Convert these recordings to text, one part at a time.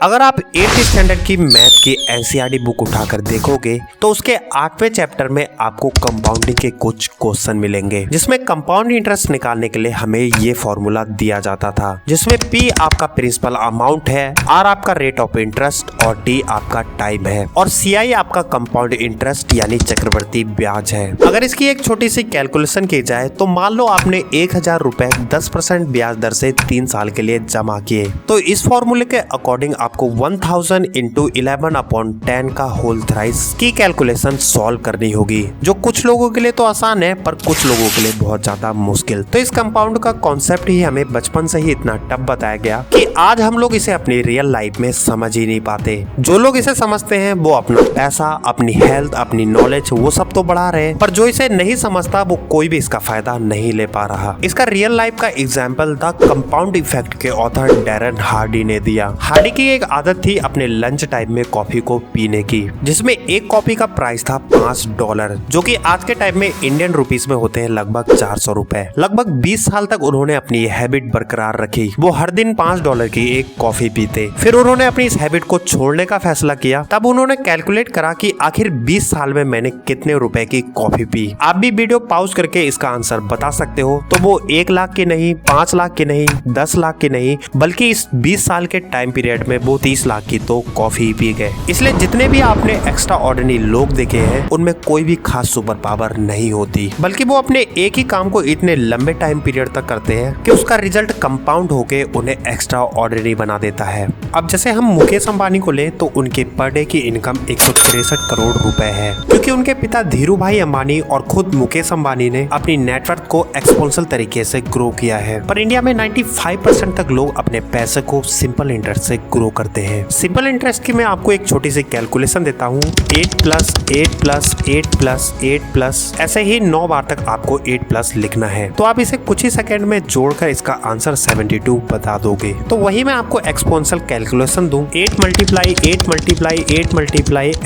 अगर आप 8th standard की मैथ की एनसीईआरटी बुक उठाकर देखोगे तो उसके 8वें चैप्टर में आपको कंपाउंडिंग के कुछ क्वेश्चन मिलेंगे, जिसमें कंपाउंड इंटरेस्ट निकालने के लिए हमें ये फॉर्मूला दिया जाता था, जिसमें P आपका प्रिंसिपल अमाउंट है, R आपका रेट ऑफ इंटरेस्ट और D आपका टाइम है और CI आपका कंपाउंड इंटरेस्ट यानी चक्रवर्ती ब्याज है। अगर इसकी एक छोटी सी कैलकुलेशन की जाए तो मान लो आपने 1000 रुपए 10% ब्याज दर से 3 साल के लिए जमा किए, तो इस फॉर्मूले के अकॉर्डिंग आपको 1000 इंटू 11/10 का होल थ्राइस की कैलकुलेशन सॉल्व करनी होगी, जो कुछ लोगों के लिए तो आसान है पर कुछ लोगों के लिए बहुत ज्यादा मुश्किल। तो इस कंपाउंड का कॉन्सेप्ट ही हमें बचपन से ही इतना टफ बताया गया कि आज हम लोग इसे अपनी रियल लाइफ में समझ ही नहीं पाते। जो लोग इसे समझते हैं वो अपना पैसा, अपनी हेल्थ, अपनी नॉलेज वो सब तो बढ़ा रहे हैं, पर जो इसे नहीं समझता वो कोई भी इसका फायदा नहीं ले पा रहा। इसका रियल लाइफ का एग्जाम्पल द कंपाउंड इफेक्ट के ऑथर डैरेन हार्डी ने दिया। हार्डी की एक आदत थी अपने लंच टाइम में कॉफी को पीने की, जिसमें एक कॉफी का प्राइस था $5, जो कि आज के टाइम में इंडियन रुपीस में होते हैं लगभग 400 रुपए। लगभग 20 साल तक उन्होंने अपनी ये हैबिट बरकरार रखी। वो हर दिन $5 की एक कॉफी पीते। फिर उन्होंने अपनी इस हैबिट को छोड़ने का फैसला किया। तब उन्होंने कैलकुलेट करा कि आखिर 20 साल में मैंने कितने रुपए की कॉफी पी। आप भी वीडियो पॉज करके इसका आंसर बता सकते हो। तो वो 1 लाख की नहीं, 5 लाख की नहीं, 10 लाख की नहीं, बल्कि इस 20 साल के टाइम पीरियड में वो 30 लाख की तो कॉफी पी गए। इसलिए जितने भी आपने एक्स्ट्रा ऑर्डिनरी लोग देखे हैं उनमें कोई भी खास सुपर पावर नहीं होती, बल्कि वो अपने एक ही काम को इतने लंबे टाइम पीरियड तक करते हैं कि उसका रिजल्ट कंपाउंड होके उन्हें एक्स्ट्रा ऑर्डिनरी बना देता है। अब जैसे हम मुकेश अंबानी को ले तो उनके पर डे की इनकम 163 करोड़ रुपए है, क्योंकि उनके पिता धीरू भाई अंबानी और खुद मुकेश अंबानी ने अपनी नेटवर्क को एक्सपोनेंशियल तरीके से ग्रो किया है। पर इंडिया में 95% तक लोग अपने पैसे को सिंपल इंटरेस्ट से ग्रो करते हैं। सिंपल इंटरेस्ट की मैं आपको एक छोटी सी कैलकुलेशन देता हूँ। 8+8+8+8+ ऐसे ही 9 बार तक आपको 8+ लिखना है। तो आप इसे कुछ ही सेकंड में जोड़कर इसका आंसर 72 बता दोगे। तो वही मैं आपको एक्सपोनेंशियल कैलकुलेशन दूं, 8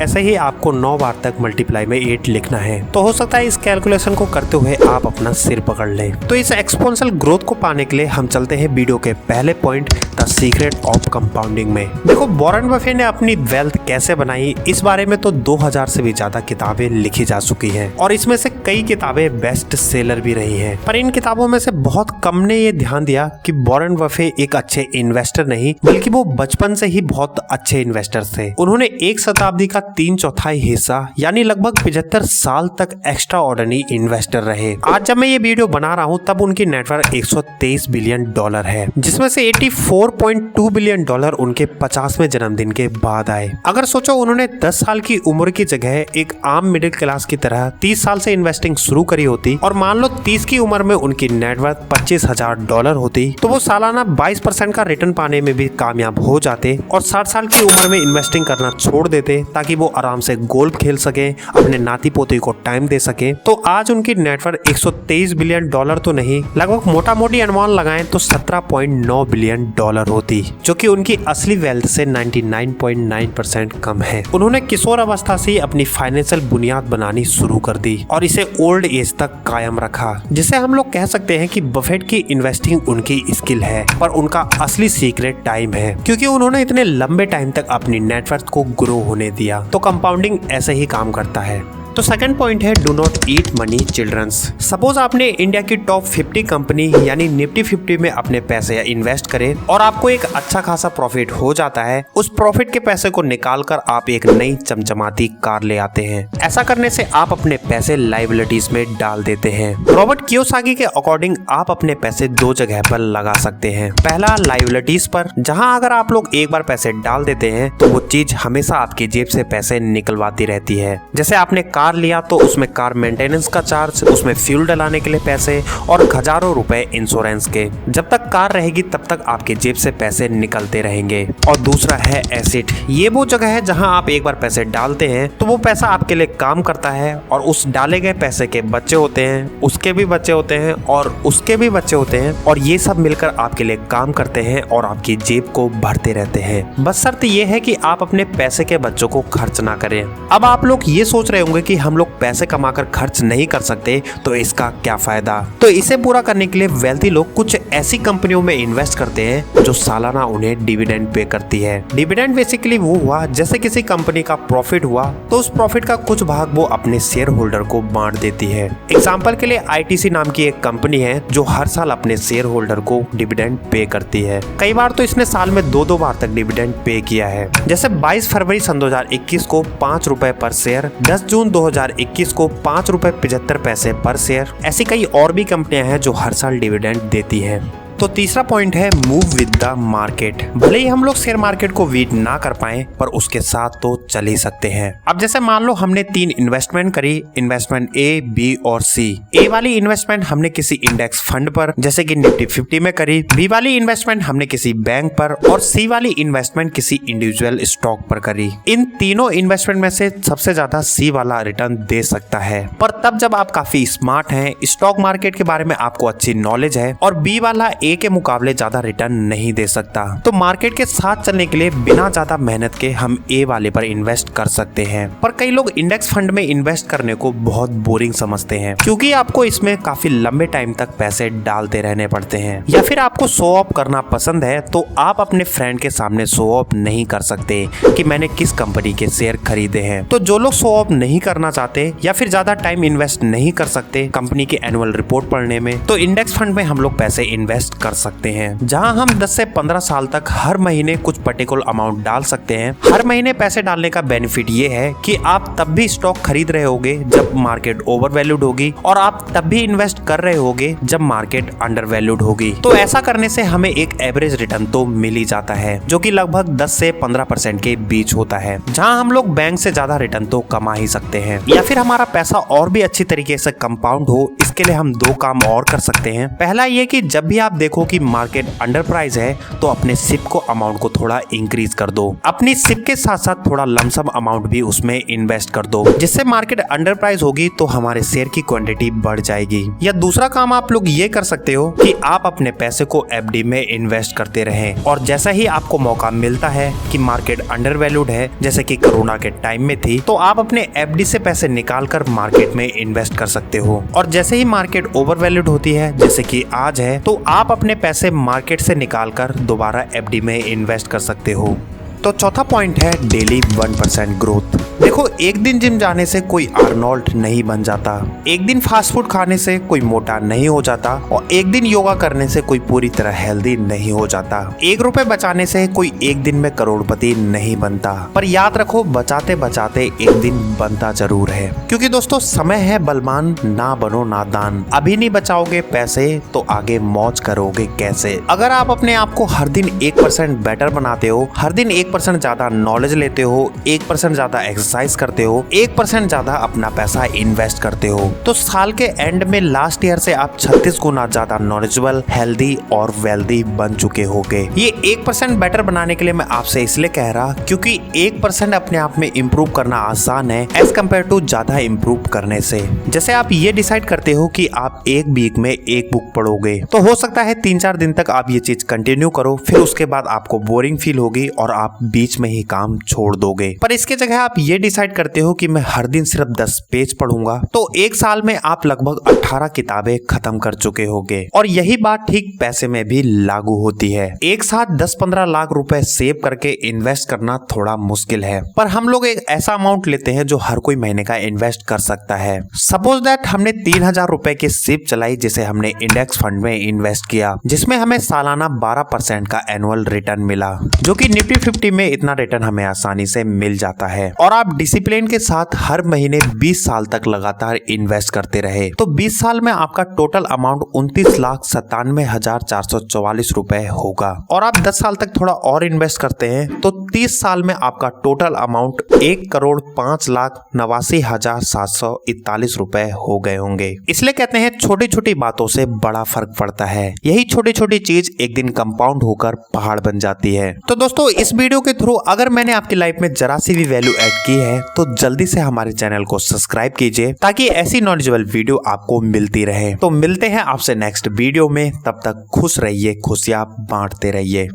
ऐसे ही आपको 9 बार तक मल्टीप्लाई में 8 लिखना है। तो हो सकता है इस कैलकुलेशन को करते हुए आप अपना सिर पकड़ लें। तो इस एक्सपोनेंशियल ग्रोथ को पाने के लिए हम चलते हैं वीडियो के पहले point, the secret of compounding में। देखो, वॉरेन बफेट ने अपनी वेल्थ कैसे बनाई, इस बारे में तो 2000 से भी ज्यादा किताबें लिखी जा चुकी हैं और इसमें से कई किताबें बेस्ट सेलर भी रही हैं। पर इन किताबों में से बहुत कम ने ये ध्यान दिया कि वॉरेन बफेट एक अच्छे इन्वेस्टर नहीं, बल्कि वो बचपन से ही बहुत अच्छे इन्वेस्टर थे। उन्होंने एक शताब्दी का 3/4 हिस्सा यानी लगभग 75 साल तक एक्स्ट्रा ऑर्डिनरी इन्वेस्टर रहे। आज जब मैं ये वीडियो बना रहा हूँ तब उनकी नेटवर्क $123 बिलियन है, जिसमें से $84.2 बिलियन उनके 50वें जन्मदिन के बाद आए। अगर सोचो उन्होंने 10 साल की उम्र की जगह एक आम मिडिल क्लास की तरह 30 साल से इन्वेस्टिंग शुरू करी होती और मान लो 30 की उम्र में उनकी नेटवर्क $25,000 होती, तो वो सालाना 22% का रिटर्न पाने में भी कामयाब हो जाते और 60 साल की उम्र में इन्वेस्टिंग करना छोड़ देते ताकि वो आराम से गोल्फ खेल सके, अपने नाती पोती को टाइम दे सके। तो आज उनकी नेटवर्क $123 बिलियन तो नहीं, लगभग मोटा मोटी अनुमान लगाएं तो $17.9 बिलियन होती, जो कि उनकी असली वेल्थ से 99.9% कम है। उन्होंने किशोर अवस्था से अपनी फाइनेंशियल बुनियाद बनानी शुरू कर दी और इसे ओल्ड एज तक कायम रखा, जिसे हम लोग कह सकते हैं कि बफेट की इन्वेस्टिंग उनकी स्किल है, पर उनका असली सीक्रेट टाइम है, क्योंकि उन्होंने इतने लंबे टाइम तक अपनी नेटवर्क को ग्रो होने दिया। तो कंपाउंडिंग ऐसे ही काम करता है। तो सेकंड पॉइंट है, do not eat money childrens. Suppose आपने इंडिया की टॉप 50 कंपनी यानी निफ्टी 50 में अपने पैसे इन्वेस्ट करें और आपको एक अच्छा खासा प्रॉफिट हो जाता है। उस प्रॉफिट के पैसे को निकालकर आप एक नई चमचमाती कार ले आते हैं। ऐसा करने से आप अपने पैसे लायबिलिटीज में डाल देते हैं। रॉबर्ट कियोसाकी के अकॉर्डिंग आप अपने पैसे 2 जगह पर लगा सकते हैं। पहला, लायबिलिटीज पर, जहाँ अगर आप लोग एक बार पैसे डाल देते हैं तो वो चीज हमेशा आपकी जेब से पैसे निकलवाती रहती है। जैसे आपने कार लिया तो उसमें कार मेंटेनेंस का चार्ज, उसमें फ्यूल डलाने के लिए पैसे और हजारों रुपए इंश्योरेंस के। जब तक कार रहेगी तब तक आपके जेब से पैसे निकलते रहेंगे। और दूसरा है एसेट। ये वो जगह है जहां आप एक बार पैसे डालते हैं तो वो पैसा आपके लिए काम करता है और उस डाले गए पैसे के बच्चे होते हैं, उसके भी बच्चे होते हैं और उसके भी बच्चे होते हैं और ये सब मिलकर आपके लिए काम करते हैं और आपकी जेब को भरते रहते हैं। बस शर्त ये है कि आप अपने पैसे के बच्चों को खर्च ना करें। अब आप लोग ये सोच रहे होंगे कि ही हम लोग पैसे कमाकर खर्च नहीं कर सकते तो इसका क्या फायदा। तो इसे पूरा करने के लिए वेल्थी लोग कुछ ऐसी कंपनियों में इन्वेस्ट करते हैं जो सालाना उन्हें डिविडेंड पे करती है। डिविडेंड बेसिकली वो हुआ जैसे किसी कंपनी का प्रॉफिट हुआ तो उस प्रॉफिट का कुछ भाग वो अपने शेयर होल्डर को बांट देती है। एग्जाम्पल के लिए ITC नाम की एक कंपनी है जो हर साल अपने शेयर होल्डर को डिविडेंड पे करती है। कई बार तो इसने साल में 2-2 बार तक डिविडेंड पे किया है। जैसे 22 फरवरी सन 2021 को 5 रुपए पर शेयर, 10 जून 2021 को 5 रुपए 75 पैसे पर शेयर। ऐसी कई और भी कंपनियां हैं जो हर साल डिविडेंड देती है। तो तीसरा पॉइंट है मूव विद द मार्केट। भले ही हम लोग शेयर मार्केट को बीट ना कर पाए पर उसके साथ तो चल ही सकते हैं। अब जैसे मान लो हमने 3 इन्वेस्टमेंट करी, इन्वेस्टमेंट A, B और C। A वाली इन्वेस्टमेंट हमने किसी इंडेक्स फंड पर जैसे कि निफ्टी 50 में करी, B वाली इन्वेस्टमेंट हमने किसी बैंक पर और C वाली इन्वेस्टमेंट किसी इंडिविजुअल स्टॉक पर करी। इन तीनों इन्वेस्टमेंट में से सबसे ज्यादा C वाला रिटर्न दे सकता है, पर तब जब आप काफी स्मार्ट हैं, स्टॉक मार्केट के बारे में आपको अच्छी नॉलेज है, और B वाला A के मुकाबले ज्यादा रिटर्न नहीं दे सकता। तो मार्केट के साथ चलने के लिए बिना ज्यादा मेहनत के हम A वाले पर इन्वेस्ट कर सकते हैं। पर कई लोग इंडेक्स फंड में इन्वेस्ट करने को बहुत बोरिंग समझते हैं क्योंकि आपको इसमें काफी लंबे टाइम तक पैसे डालते रहने पड़ते हैं, या फिर आपको शो ऑफ करना पसंद है तो आप अपने फ्रेंड के सामने शो ऑफ नहीं कर सकते कि मैंने किस कंपनी के शेयर खरीदे हैं। तो जो लोग शो ऑफ नहीं करना चाहते या फिर ज्यादा टाइम इन्वेस्ट नहीं कर सकते कंपनी की एनुअल रिपोर्ट पढ़ने में, तो इंडेक्स फंड में हम लोग पैसे इन्वेस्ट कर सकते हैं, जहां हम 10 से 15 साल तक हर महीने कुछ पर्टिकुलर अमाउंट डाल सकते हैं। हर महीने पैसे डालने का बेनिफिट ये है कि आप तब भी स्टॉक खरीद रहे होगे जब मार्केट ओवर वैल्यूड होगी और आप तब भी इन्वेस्ट कर रहे होगे जब मार्केट अंडर वैल्यूड होगी। तो ऐसा करने से हमें एक एवरेज रिटर्न तो मिल ही जाता है जो कि लगभग 10 से 15% के बीच होता है, जहां हम लोग बैंक से ज्यादा रिटर्न तो कमा ही सकते हैं। या फिर हमारा पैसा और भी अच्छी तरीके से कंपाउंड हो, इसके लिए हम 2 काम और कर सकते हैं। पहला ये कि जब भी आप देखो कि मार्केट अंडर प्राइस है तो अपने सिप को अमाउंट को थोड़ा इंक्रीज कर दो। अपनी सिप के साथ साथ थोड़ा लमसम अमाउंट भी उसमें इन्वेस्ट कर दो, जिससे मार्केट अंडर प्राइस होगी तो हमारे शेयर की क्वांटिटी बढ़ जाएगी। या दूसरा काम आप लोग ये कर सकते हो कि आप अपने पैसे को FD में इन्वेस्ट करते रहें, और जैसा ही आपको मौका मिलता है कि मार्केट अंडर वैल्यूड है जैसे कि कोरोना के टाइम में थी, तो आप अपने FD से पैसे निकाल कर मार्केट में इन्वेस्ट कर सकते हो। और जैसे ही मार्केट ओवर वैल्यूड होती है जैसे कि आज है, तो आप अपने पैसे मार्केट से निकालकर दोबारा FD में इन्वेस्ट कर सकते हो। तो चौथा पॉइंट है डेली 1% ग्रोथ। देखो, एक दिन जिम जाने से कोई आर्नोल्ड नहीं बन जाता, एक दिन फास्ट फूड खाने से कोई मोटा नहीं हो जाता, और एक दिन योगा करने से कोई पूरी तरह हेल्दी नहीं हो जाता। 1 रुपए बचाने से कोई एक दिन में करोड़पति नहीं बनता, पर याद रखो बचाते बचाते एक दिन बनता जरूर है। क्योंकि दोस्तों, समय है बलवान, ना बनो नादान। अभी नहीं बचाओगे पैसे तो आगे मौज करोगे कैसे। अगर आप अपने आप को हर दिन 1% बेटर बनाते हो, हर दिन 1% ज्यादा नॉलेज लेते हो, 1% ज्यादा एक्सरसाइज करते हो, 1% ज्यादा अपना पैसा इन्वेस्ट करते हो, तो साल के एंड में लास्ट ईयर से आप 36 गुना ज्यादा नॉलेजेबल, हेल्दी और वेल्दी बन चुके होगे। ये 1% बेटर बनाने के लिए मैं आपसे इसलिए कह रहा क्योंकि 1% अपने आप में इम्प्रूव करना आसान है एज कम्पेयर टू ज्यादा इम्प्रूव करने से। जैसे आप ये डिसाइड करते हो कि आप एक वीक में 1 बुक पढ़ोगे, तो हो सकता है 3-4 दिन तक आप ये चीज कंटिन्यू करो, फिर उसके बाद आपको बोरिंग फील होगी और आप बीच में ही काम छोड़ दोगे। पर इसके जगह आप ये डिसाइड करते हो कि मैं हर दिन सिर्फ 10 पेज पढ़ूंगा, तो 1 साल में आप लगभग 18 किताबें खत्म कर चुके होगे। और यही बात ठीक पैसे में भी लागू होती है। एक साथ 10-15 लाख रुपए सेव करके इन्वेस्ट करना थोड़ा मुश्किल है, पर हम लोग एक ऐसा अमाउंट लेते हैं जो हर कोई महीने का इन्वेस्ट कर सकता है। सपोज दैट हमने 3000 रुपए की सिप चलाई जिसे हमने इंडेक्स फंड में इन्वेस्ट किया, जिसमें हमें सालाना 12% का एनुअल रिटर्न मिला, जो कि निफ्टी 50 में इतना रिटर्न हमें आसानी से मिल जाता है। और आप डिसिप्लिन के साथ हर महीने 20 साल तक लगातार इन्वेस्ट करते रहे, तो 20 साल में आपका टोटल अमाउंट 29,97,444 रुपए होगा। और आप 10 साल तक थोड़ा और इन्वेस्ट करते हैं तो 30 साल में आपका टोटल अमाउंट 1,05,89,741 रुपए हो गए होंगे। इसलिए कहते हैं छोटी छोटी बातों से बड़ा फर्क पड़ता है। यही छोटी छोटी चीज एक दिन कंपाउंड होकर पहाड़ बन जाती है। तो दोस्तों, इस वीडियो के थ्रू अगर मैंने आपकी लाइफ में जरा सी भी वैल्यू ऐड की है तो जल्दी से हमारे चैनल को सब्सक्राइब कीजिए ताकि ऐसी नॉलेजेबल वीडियो आपको मिलती रहे। तो मिलते हैं आपसे नेक्स्ट वीडियो में, तब तक खुश रहिए, खुशियां बांटते रहिए।